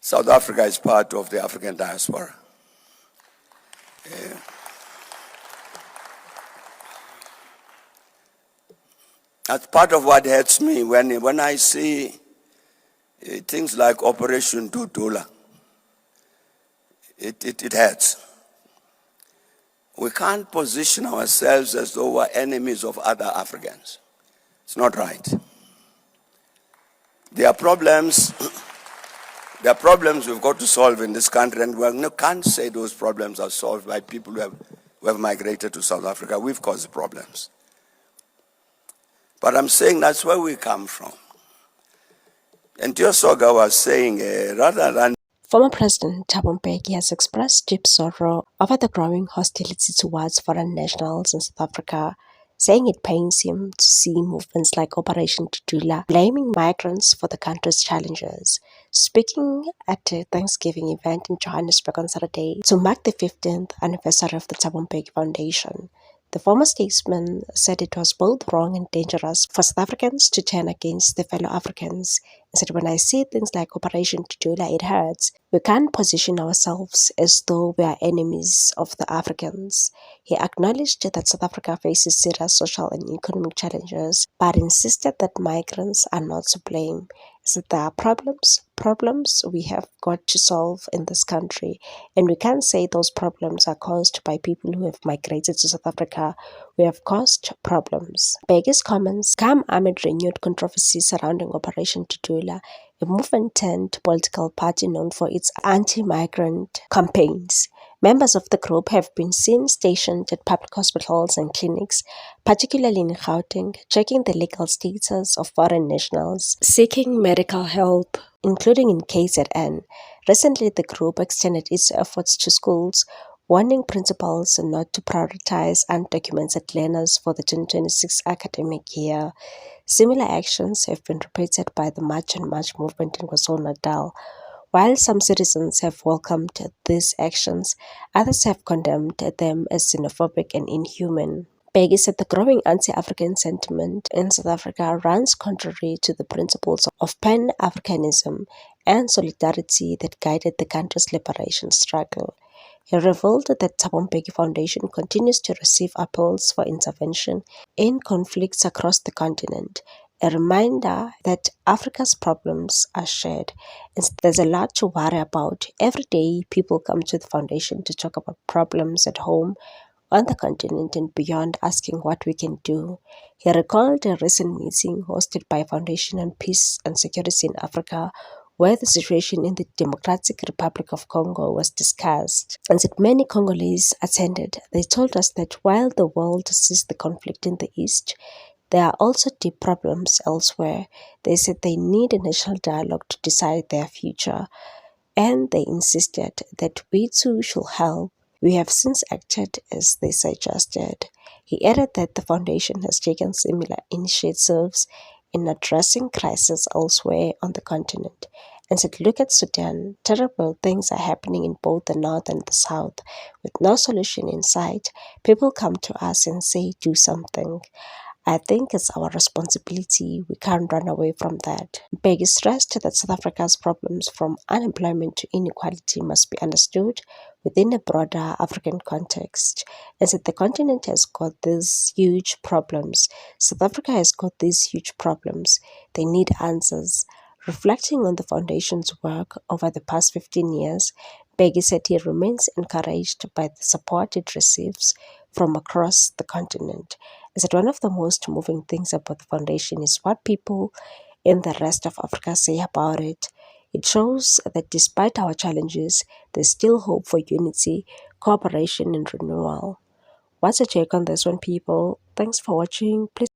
South Africa is part of the African diaspora. That's part of what hurts me when I see things like Operation Dudula. It hurts. We can't position ourselves as though we're enemies of other Africans. It's not right. There are problems. There are problems we've got to solve in this country, and we can't say those problems are solved by people who have migrated to South Africa. We've caused problems. But I'm saying that's where we come from. And Tiosoga was saying, rather than Former President Thabo Mbeki has expressed deep sorrow over the growing hostility towards foreign nationals in South Africa, saying it pains him to see movements like Operation Dudula blaming migrants for the country's challenges. Speaking at a Thanksgiving event in Johannesburg on Saturday to mark the 15th anniversary of the Thabo Mbeki Foundation, the former statesman said it was both wrong and dangerous for South Africans to turn against their fellow Africans. He said, "When I see things like Operation Dudula, it hurts. We can't position ourselves as though we are enemies of the Africans." He acknowledged that South Africa faces serious social and economic challenges, but insisted that migrants are not to blame. He said, "There are problems we have got to solve in this country, and we can't say those problems are caused by people who have migrated to South Africa. We have caused problems." Mbeki's comments come amid renewed controversy surrounding Operation Dudula, a movement turned political party known for its anti-migrant campaigns. Members of the group have been seen stationed at public hospitals and clinics, particularly in Gauteng, checking the legal status of foreign nationals seeking medical help, including in KZN. Recently, the group extended its efforts to schools, warning principals not to prioritize undocumented learners for the 2026 academic year. Similar actions have been repeated by the March and March movement in KwaZulu-Natal. While some citizens have welcomed these actions, others have condemned them as xenophobic and inhuman. Mbeki said the growing anti-African sentiment in South Africa runs contrary to the principles of Pan-Africanism and solidarity that guided the country's liberation struggle. He revealed that the Thabo Mbeki Foundation continues to receive appeals for intervention in conflicts across the continent, a reminder that Africa's problems are shared, and there's a lot to worry about. Every day, people come to the foundation to talk about problems at home, on the continent and beyond, asking what we can do. He recalled a recent meeting hosted by Foundation on Peace and Security in Africa, where the situation in the Democratic Republic of Congo was discussed, and said many Congolese attended. They told us that while the world sees the conflict in the East, there are also deep problems elsewhere. They said they need a national dialogue to decide their future, and they insisted that we too should help. We have since acted as they suggested. He added that the foundation has taken similar initiatives in addressing crises elsewhere on the continent, and said, "Look at Sudan. Terrible things are happening in both the north and the south. With no solution in sight, people come to us and say, 'Do something.' I think it's our responsibility. We can't run away from that." Mbeki stressed that South Africa's problems from unemployment to inequality must be understood within a broader African context, and said the continent has got these huge problems. South Africa has got these huge problems. They need answers. Reflecting on the foundation's work over the past 15 years, Mbeki said he remains encouraged by the support it receives from across the continent. He said one of the most moving things about the foundation is what people in the rest of Africa say about it. It shows that despite our challenges, there's still hope for unity, cooperation, and renewal. What's your take on this one, people? Thanks for watching. Please